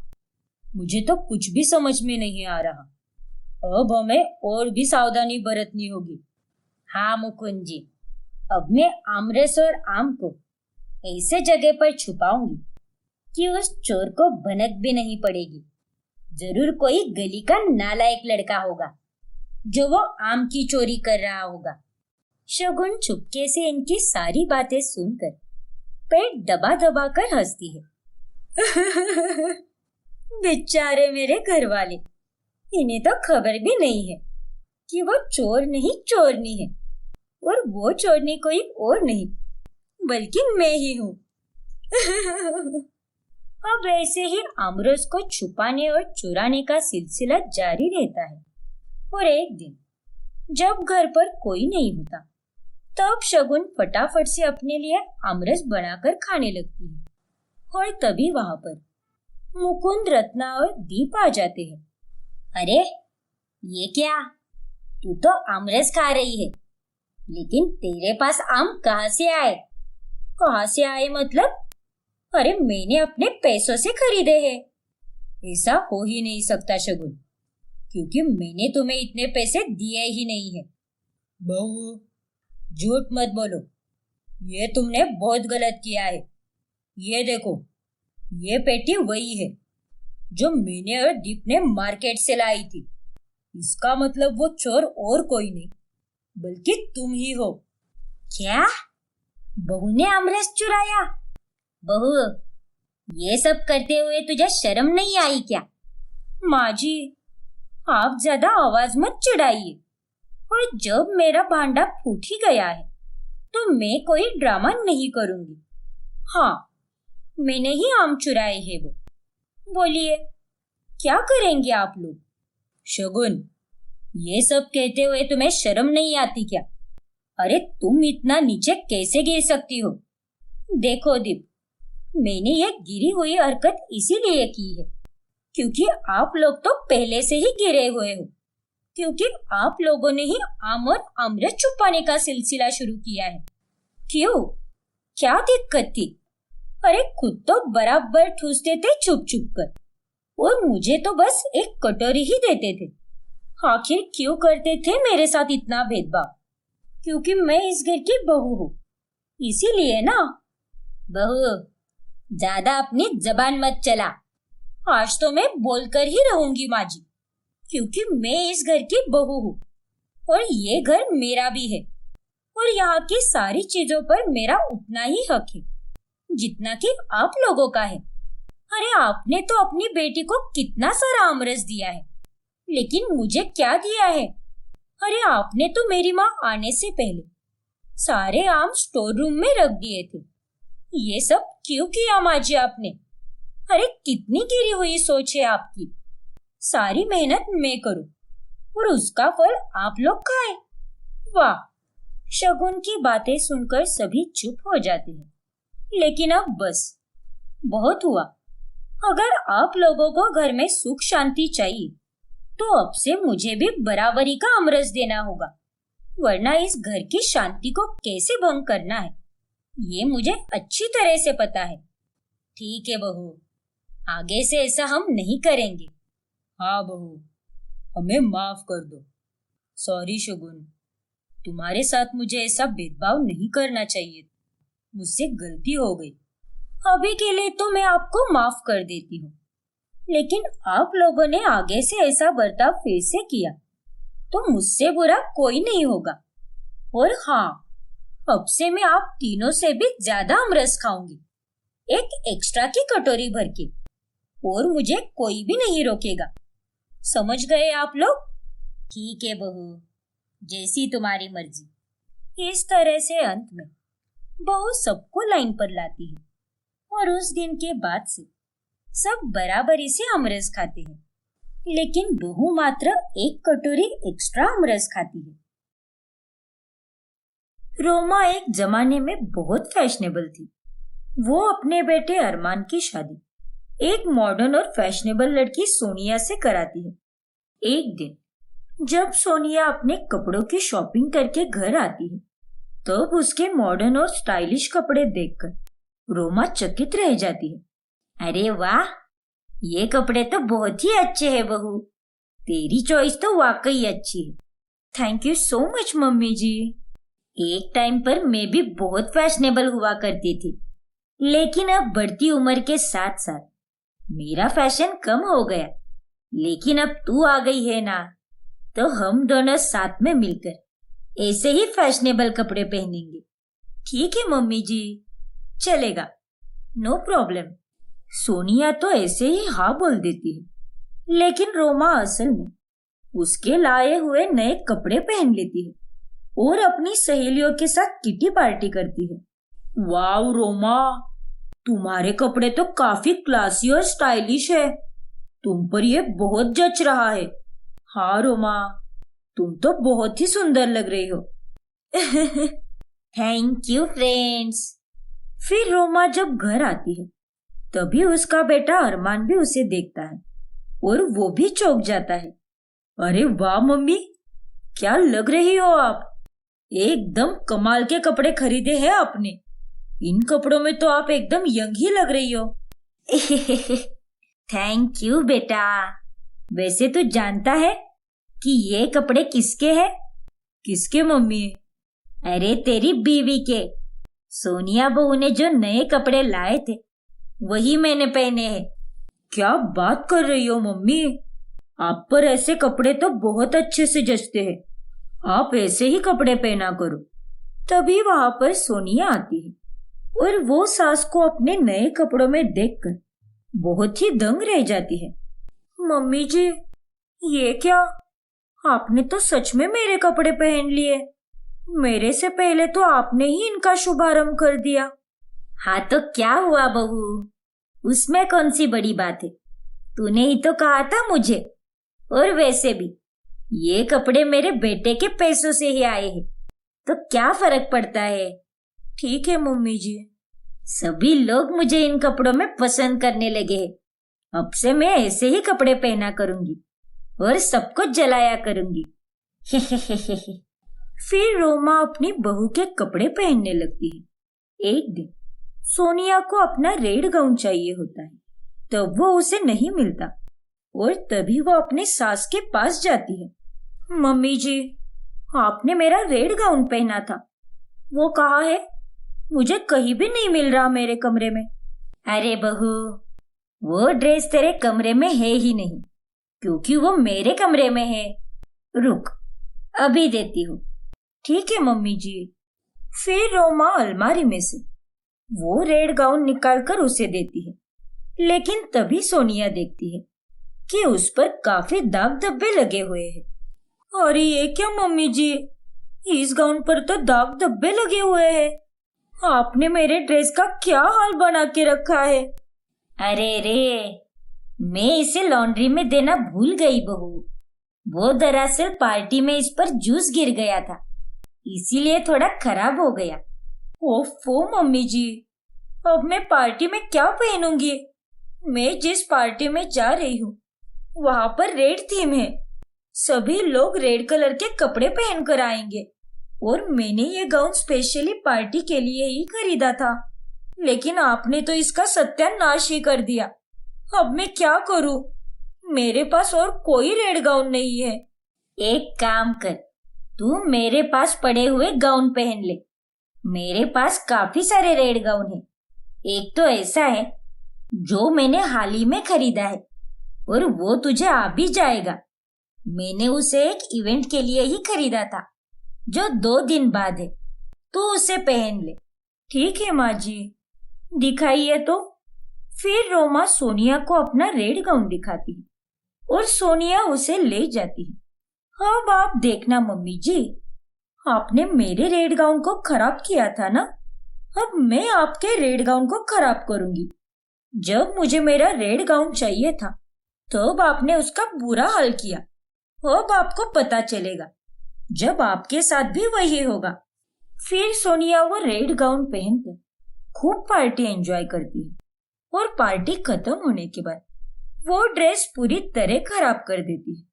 मुझे तो कुछ भी समझ में नहीं आ रहा। अब हमें और भी सावधानी बरतनी होगी। हाँ मुकुंद जी, अब मैं आमरस और आम को ऐसे जगह पर छुपाऊंगी कि उस चोर को भनक भी नहीं पड़ेगी। जरूर कोई गली का नालायक लड़का होगा जो वो आम की चोरी कर रहा होगा। शगुन चुपके से इनकी सारी बातें सुनकर पेट दबा दबा कर हंसती है। बेचारे मेरे घर वाले, इन्हें तो खबर भी नहीं है कि वो चोर नहीं चोरनी है, और वो चोरनी कोई और नहीं बल्कि मैं ही हूँ। अब ऐसे ही आमरस को छुपाने और चुराने का सिलसिला जारी रहता है, और एक दिन जब घर पर कोई नहीं होता, तब शगुन फटाफट से अपने लिए आमरस बनाकर खाने लगती है, और तभी वहां पर मुकुंद, रत्ना और दीप आ जाते हैं। अरे ये क्या, तू तो आमरस खा रही है, लेकिन तेरे पास आम कहाँ से आए? कहाँ से आए मतलब? अरे मैंने अपने पैसों से खरीदे हैं। ऐसा हो ही नहीं सकता शगुन, क्योंकि मैंने तुम्हें इतने पैसे दिए ही नहीं है। बहू, झूठ मत बोलो, ये तुमने बहुत गलत किया है। ये देखो, ये पेटी वही है जो मैंने और दीप ने मार्केट से लाई थी। इसका मतलब वो चोर और कोई नहीं बल्कि तुम ही हो। क्या? बहू ने आमरस चुराया? बहू, ये सब करते हुए तुझे शर्म नहीं आई क्या? माँ जी, आप ज्यादा आवाज मत चढ़ाइए, और जब मेरा भांडा फूट ही गया है तो मैं कोई ड्रामा नहीं करूंगी। हाँ, मैंने ही आम चुराए हैं वो, बोलिए, क्या करेंगे आप लोग? शगुन, ये सब कहते हुए तुम्हें शर्म नहीं आती क्या? अरे तुम इतना नीचे कैसे गिर सकती हो? देखो दीप, मैंने ये गिरी हुई हरकत इसीलिए की है क्योंकि आप लोग तो पहले से ही गिरे हुए हो, क्योंकि आप लोगों ने ही आम और अमृत छुपाने का सिलसिला शुरू किया है। क्यों? क्या दिक्कत थी? अरे खुद तो बराबर ठूसते थे चुप चुप कर, और मुझे तो बस एक कटोरी ही देते थे। आखिर क्यों करते थे मेरे साथ इतना भेदभाव? क्योंकि मैं इस घर की बहू हूँ, इसीलिए ना। बहू, ज्यादा अपनी जबान मत चला। आज तो मैं बोलकर ही रहूंगी माँ जी, क्योंकि मैं इस घर की बहू हूँ और ये घर मेरा भी है, और यहाँ की सारी चीजों पर मेरा उतना ही हक है जितना कि आप लोगों का है। अरे आपने तो अपनी बेटी को कितना सारा आमरस दिया है, लेकिन मुझे क्या दिया है? अरे आपने तो मेरी माँ आने से पहले सारे आम स्टोर रूम में रख दिए थे। ये सब क्यों किया माँ जी आपने? अरे कितनी गिरी हुई सोच है आपकी। सारी मेहनत मैं करूं और उसका फल आप लोग खाएं। वाह! शगुन की बातें सुनकर सभी चुप हो जाते हैं। लेकिन अब बस, बहुत हुआ। अगर आप लोगों को घर में सुख शांति चाहिए तो अब से मुझे भी बराबरी का आमरस देना होगा, वरना इस घर की शांति को कैसे भंग करना है ये मुझे अच्छी तरह से पता है। ठीक है बहू, आगे से ऐसा हम नहीं करेंगे। हाँ बहू, हमें माफ कर दो। सॉरी शगुन, तुम्हारे साथ मुझे ऐसा भेदभाव नहीं करना चाहिए, मुझसे गलती हो गई। अभी के लिए तो मैं आपको माफ कर देती हूँ, लेकिन आप लोगों ने आगे से ऐसा बर्ताव फिर से किया तो मुझसे बुरा कोई नहीं होगा। और हाँ, अब से मैं आप तीनों से भी ज्यादा आमरस खाऊंगी, एक एक्स्ट्रा की कटोरी भर के, और मुझे कोई भी नहीं रोकेगा। समझ गए आप लोग? ठीक है बहू, जैसी तुम्हारी मर्जी। इस तरह से अंत में बहू सबको लाइन पर लाती है और उस दिन के बाद से सब बराबरी से आमरस खाते हैं, लेकिन बहू मात्र एक कटोरी एक्स्ट्रा आमरस खाती है। रोमा एक जमाने में बहुत फैशनेबल थी। वो अपने बेटे अरमान की शादी एक मॉडर्न और फैशनेबल लड़की सोनिया से कराती है। एक दिन जब सोनिया अपने कपड़ों की शॉपिंग करके घर आती है, तब उसके मॉडर्न और स्टाइलिश कपड़े देखकर रोमा चकित रह जाती है। अरे वाह, ये कपड़े तो बहुत ही अच्छे हैं बहू, तेरी चॉइस तो वाकई अच्छी है। Thank you so much mummy ji. एक टाइम पर मैं भी बहुत फैशनेबल हुआ करती थी, लेकिन अब बढ़ती उम्र के साथ साथ मेरा फैशन कम हो गया। लेकिन अब तू आ गई है ना, तो हम दोनों साथ में मिलकर ऐसे ही फैशनेबल कपड़े पहनेंगे। ठीक है मम्मी जी, चलेगा, नो प्रॉब्लम। सोनिया तो ऐसे ही हाँ बोल देती है, लेकिन रोमा असल में उसके लाए हुए नए कपड़े पहन लेती है और अपनी सहेलियों के साथ किटी पार्टी करती है। वाव रोमा, तुम्हारे कपड़े तो काफी क्लासी और स्टाइलिश है, तुम पर ये बहुत जच रहा है। हाँ रोमा, तुम तो बहुत ही सुंदर लग रही हो। Thank you friends. फिर रोमा जब घर आती है, तभी उसका बेटा अरमान भी उसे देखता है और वो भी चौंक जाता है। अरे वाह मम्मी, क्या लग रही हो आप, एकदम कमाल के कपड़े खरीदे हैं आपने। इन कपड़ों में तो आप एकदम यंग ही लग रही हो। थैंक यू बेटा। वैसे तू जानता है कि ये कपड़े किसके हैं? किसके मम्मी? अरे तेरी बीवी के। सोनिया बहू ने जो नए कपड़े लाए थे वही मैंने पहने हैं। क्या बात कर रही हो मम्मी, आप पर ऐसे कपड़े तो बहुत अच्छे से जचते हैं, आप ऐसे ही कपड़े पहना करो। तभी वहां पर सोनिया आती है और वो सास को अपने नए कपड़ों में देखकर बहुत ही दंग रह जाती है। मम्मी जी, ये क्या, आपने तो सच में मेरे कपड़े पहन लिए। मेरे से पहले तो आपने ही इनका शुभारंभ कर दिया। हाँ तो क्या हुआ बहू, उसमें कौन सी बड़ी बात है। तूने ही तो कहा था मुझे। और वैसे भी ये कपड़े मेरे बेटे के पैसों से ही आए हैं, तो क्या फर्क पड़ता है। ठीक है मम्मी जी। सभी लोग मुझे इन कपड़ों में पसंद करने लगे हैं। अब से मैं ऐसे ही कपड़े पहना करूंगी और सबको जलाया करूंगी। फिर रोमा अपनी बहू के कपड़े पहनने लगती है। एक दिन सोनिया को अपना रेड गाउन चाहिए होता है, तब वो उसे नहीं मिलता और तभी वो अपने सास के पास जाती है। मम्मी जी, आपने मेरा रेड गाउन पहना था, वो कहाँ है? मुझे कहीं भी नहीं मिल रहा मेरे कमरे में। अरे बहू, वो ड्रेस तेरे कमरे में है ही नहीं, क्योंकि वो मेरे कमरे में है। रुक, अभी देती हूँ। ठीक है मम्मी जी। फिर रोमा अलमारी में से वो रेड गाउन निकालकर उसे देती है, लेकिन तभी सोनिया देखती है कि उस पर काफी दाग धब्बे लगे हुए हैं। अरे ये क्या मम्मी जी, इस गाउन पर तो दाग धब्बे लगे हुए हैं। आपने मेरे ड्रेस का क्या हाल बना के रखा है। अरे रे, मैं इसे लॉन्ड्री में देना भूल गई बहू। वो दरअसल पार्टी में इस पर जूस गिर गया था, इसीलिए थोड़ा खराब हो गया। ओफो मम्मी जी, अब मैं पार्टी में क्या पहनूंगी? मैं जिस पार्टी में जा रही हूँ वहां पर रेड थीम है, सभी लोग रेड कलर के कपड़े पहन कर आएंगे और मैंने ये गाउन स्पेशली पार्टी के लिए ही खरीदा था, लेकिन आपने तो इसका सत्यानाश ही कर दिया। अब मैं क्या करूं? मेरे पास और कोई रेड गाउन नहीं है। एक काम कर, तू मेरे पास पड़े हुए गाउन पहन ले। मेरे पास काफी सारे रेड गाउन हैं। एक तो ऐसा है जो मैंने हाल ही में खरीदा है और वो तुझे आ भी जाएगा। मैंने उसे एक इवेंट के लिए ही खरीदा था जो 2 दिन बाद है, तू उसे पहन ले। ठीक है माँ जी, दिखाइए तो। फिर रोमा सोनिया को अपना रेड गाउन दिखाती है और सोनिया उसे ले जाती है। अब आप देखना मम्मी जी, आपने मेरे रेड गाउन को खराब किया था ना, अब मैं आपके रेड गाउन को खराब करूंगी। जब मुझे मेरा रेड गाउन चाहिए था तब आपने उसका बुरा हाल किया। अब आपको पता चलेगा जब आपके साथ भी वही होगा। फिर सोनिया वो रेड गाउन पहनकर खूब पार्टी एंजॉय करती है और पार्टी खत्म होने के बाद वो ड्रेस पूरी तरह खराब कर देती है।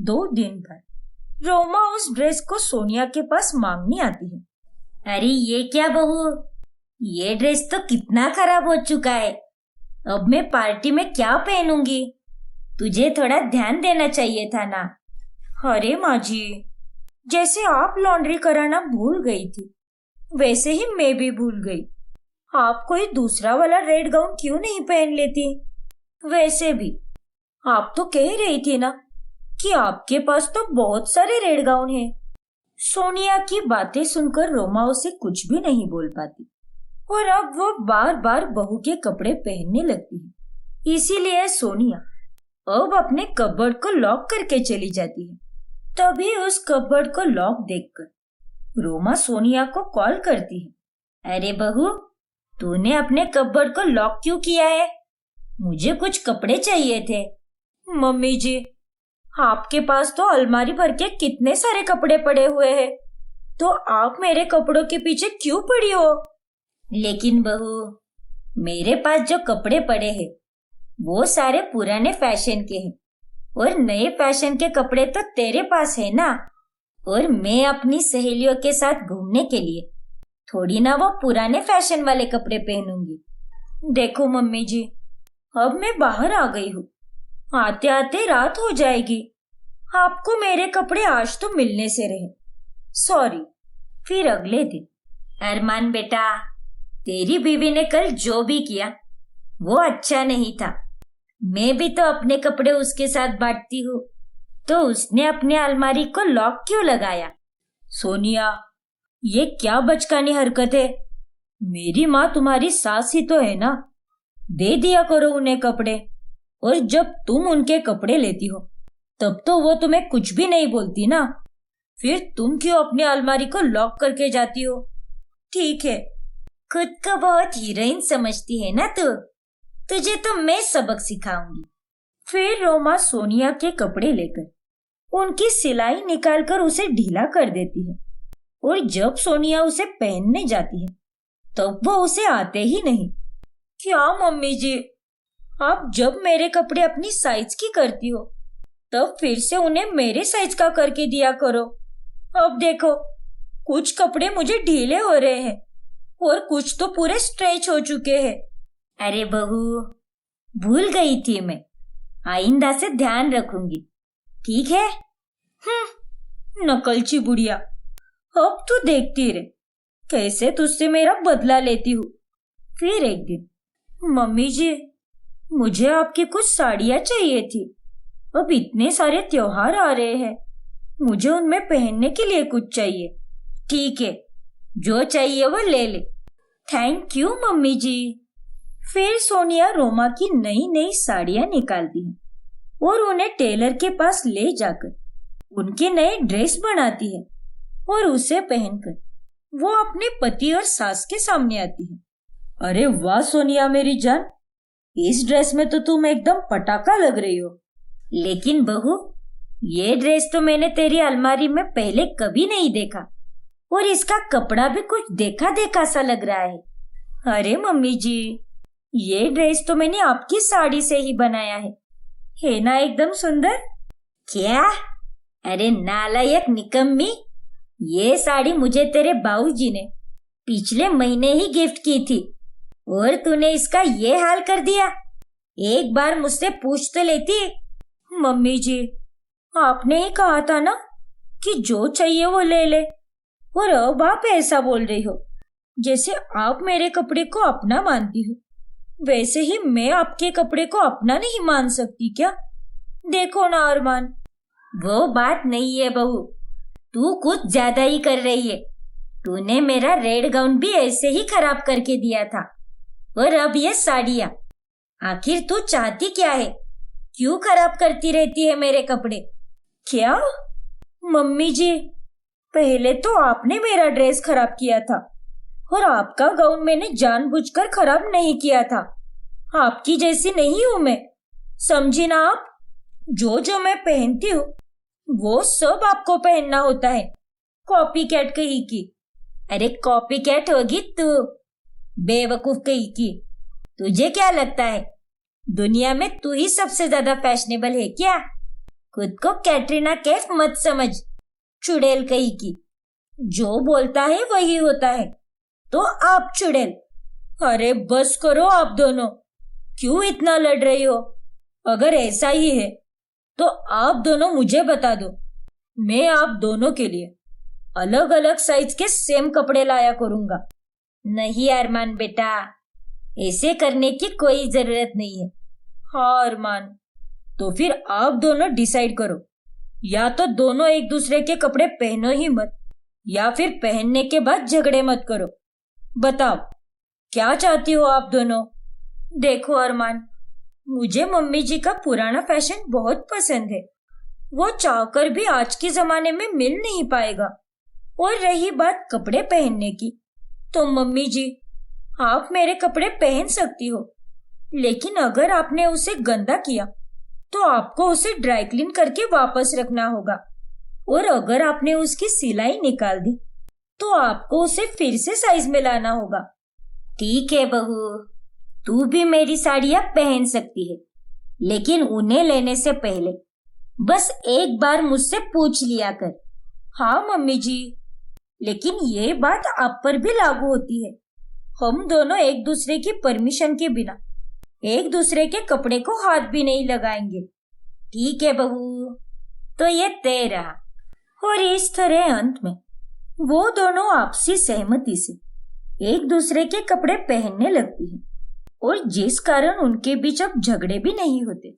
2 दिन बाद रोमा उस ड्रेस को सोनिया के पास मांगने आती है। अरे ये क्या बहू, ये ड्रेस तो कितना खराब हो चुका है। अब मैं पार्टी में क्या पहनूंगी? तुझे थोड़ा ध्यान देना चाहिए था ना। अरे माँ जी, जैसे आप लॉन्ड्री कराना भूल गई थी वैसे ही मैं भी भूल गई। आप कोई दूसरा वाला रेड गाउन क्यों नहीं पहन लेती? वैसे भी आप तो कह रही थी ना कि आपके पास तो बहुत सारे रेड गाउन हैं। सोनिया की बातें सुनकर रोमा उसे कुछ भी नहीं बोल पाती और अब वो बार बार बहू के कपड़े पहनने लगती है। इसीलिए सोनिया अब अपने कबर्ड को लॉक करके चली जाती है। तभी उस कबर्ड को लॉक देखकर रोमा सोनिया को कॉल करती है। अरे बहू, तूने अपने कबर्ड को लॉक क्यों किया है? मुझे कुछ कपड़े चाहिए थे। मम्मी जी, आपके पास तो अलमारी भर के कितने सारे कपड़े पड़े हुए हैं, तो आप मेरे कपड़ों के पीछे क्यों पड़ी हो? लेकिन बहू, मेरे पास जो कपड़े पड़े हैं वो सारे पुराने फैशन के हैं और नए फैशन के कपड़े तो तेरे पास है ना। और मैं अपनी सहेलियों के साथ घूमने के लिए थोड़ी ना वो पुराने फैशन वाले कपड़े पहनूंगी। देखो मम्मी जी, अब मैं बाहर आ गई हूँ, आते आते रात हो जाएगी। आपको मेरे कपड़े आज तो मिलने से रहे, सॉरी। फिर अगले दिन, अरमान बेटा, तेरी बीवी ने कल जो भी किया वो अच्छा नहीं था। मैं भी तो अपने कपड़े उसके साथ बांटती हूँ, तो उसने अपने अलमारी को लॉक क्यों लगाया? सोनिया, ये क्या बचकानी हरकत है? मेरी माँ तुम्हारी सास ही तो है ना, दे दिया करो उन्हें कपड़े। और जब तुम उनके कपड़े लेती हो तब तो वो तुम्हें कुछ भी नहीं बोलती ना, फिर तुम क्यों अपनी अलमारी को लॉक करके जाती हो? ठीक है, खुद को बहुत हीरोइन समझती है ना तू, तुझे तो मैं सबक सिखाऊंगी। फिर रोमा सोनिया के कपड़े लेकर उनकी सिलाई निकालकर उसे ढीला कर देती है और जब सोनिया उसे पहनने जाती है तब वो उसे आते ही नहीं। क्या मम्मी जी, आप जब मेरे कपड़े अपनी साइज की करती हो तब फिर से उन्हें मेरे साइज का करके दिया करो। अब देखो, कुछ कपड़े मुझे ढीले हो रहे हैं और कुछ तो पूरे स्ट्रेच हो चुके हैं। अरे बहू, भूल गई थी मैं, आइंदा से ध्यान रखूंगी, ठीक है? नकलची बुढ़िया, अब तू देखती रहे कैसे तुझसे मेरा बदला लेती हूँ। फिर एक दिन, मम्मी जी, मुझे आपकी कुछ साड़ियाँ चाहिए थी। अब इतने सारे त्योहार आ रहे हैं, मुझे उनमें पहनने के लिए कुछ चाहिए। ठीक है, जो चाहिए वो ले ले। थैंक यू मम्मी जी। फिर सोनिया रोमा की नई नई साड़ियाँ निकालती है और उन्हें टेलर के पास ले जाकर उनके नए ड्रेस बनाती है और उसे पहनकर वो अपने पति और सास के सामने आती है। अरे वाह सोनिया मेरी जान, इस ड्रेस में तो तुम एकदम पटाखा लग रही हो। लेकिन बहू, ये ड्रेस तो मैंने तेरी अलमारी में पहले कभी नहीं देखा और इसका कपड़ा भी कुछ देखा देखा सा लग रहा है। अरे मम्मी जी, ये ड्रेस तो मैंने आपकी साड़ी से ही बनाया है ना एकदम सुंदर? क्या? अरे नालायक निकम्मी, ये साड़ी मुझे तेरे बाबूजी ने पिछले महीने ही गिफ्ट की थी और तूने इसका ये हाल कर दिया। एक बार मुझसे पूछ तो लेती। मम्मी जी, आपने ही कहा था ना कि जो चाहिए वो ले ले, और अब आप ऐसा बोल रही हो जैसे आप मेरे कपड़े को अपना मानती हो। वैसे ही मैं आपके कपड़े को अपना नहीं मान सकती क्या? देखो ना अरमान, वो बात नहीं है बहू, तू कुछ ज्यादा ही कर रही है। तूने मेरा रेड गाउन भी ऐसे ही खराब करके दिया था, और अब ये साड़ियाँ। आखिर तू चाहती क्या है? क्यों खराब करती रहती है मेरे कपड़े? क्या? मम्मी जी, पहले तो आपने मेरा ड्रेस खराब किया था और आपका गाउन मैंने जानबूझकर खराब नहीं किया था। आपकी जैसी नहीं हूं मैं, समझी ना आप? जो जो मैं पहनती हूँ वो सब आपको पहनना होता है। कॉपी कैट कही की। अरे कॉपी कैट होगी तू, बेवकूफ कही की। तुझे क्या लगता है दुनिया में तू ही सबसे ज्यादा फैशनेबल है क्या? खुद को कैटरीना कैफ मत समझ, चुड़ैल कही की। जो बोलता है वही होता है, तो आप चुड़ैल। अरे बस करो आप दोनों, क्यों इतना लड़ रही हो? अगर ऐसा ही है तो आप दोनों मुझे बता दो, मैं आप दोनों के लिए अलग अलग साइज के सेम कपड़े लाया करूंगा। नहीं अरमान बेटा, ऐसे करने की कोई जरूरत नहीं है। हाँ अरमान, तो फिर आप दोनों डिसाइड करो, या तो दोनों एक दूसरे के कपड़े पहनो ही मत, या फिर पहनने के बाद झगड़े मत करो। बताओ क्या चाहती हो आप दोनों? देखो अरमान, मुझे मम्मी जी का पुराना फैशन बहुत पसंद है। वो चाहकर भी आज के जमाने में मिल नहीं पाएगा। और रही बात कपड़े पहनने की, तो मम्मी जी, आप मेरे कपड़े पहन सकती हो, लेकिन अगर आपने उसे गंदा किया तो आपको उसे ड्राई क्लीन करके वापस रखना होगा, और अगर आपने उसकी सिलाई निकाल दी तो आपको उसे फिर से साइज में लाना होगा। ठीक है बहू, तू भी मेरी साड़ियाँ पहन सकती है, लेकिन उन्हें लेने से पहले बस एक बार मुझसे पूछ लिया कर। हाँ मम्मी जी, लेकिन ये बात आप पर भी लागू होती है। हम दोनों एक दूसरे की परमिशन के बिना एक दूसरे के कपड़े को हाथ भी नहीं लगाएंगे। ठीक है बहू, तो ये तय रहा। और इस तरह अंत में वो दोनों आपसी सहमति से एक दूसरे के कपड़े पहनने लगती हैं, और जिस कारण उनके बीच अब झगड़े भी नहीं होते।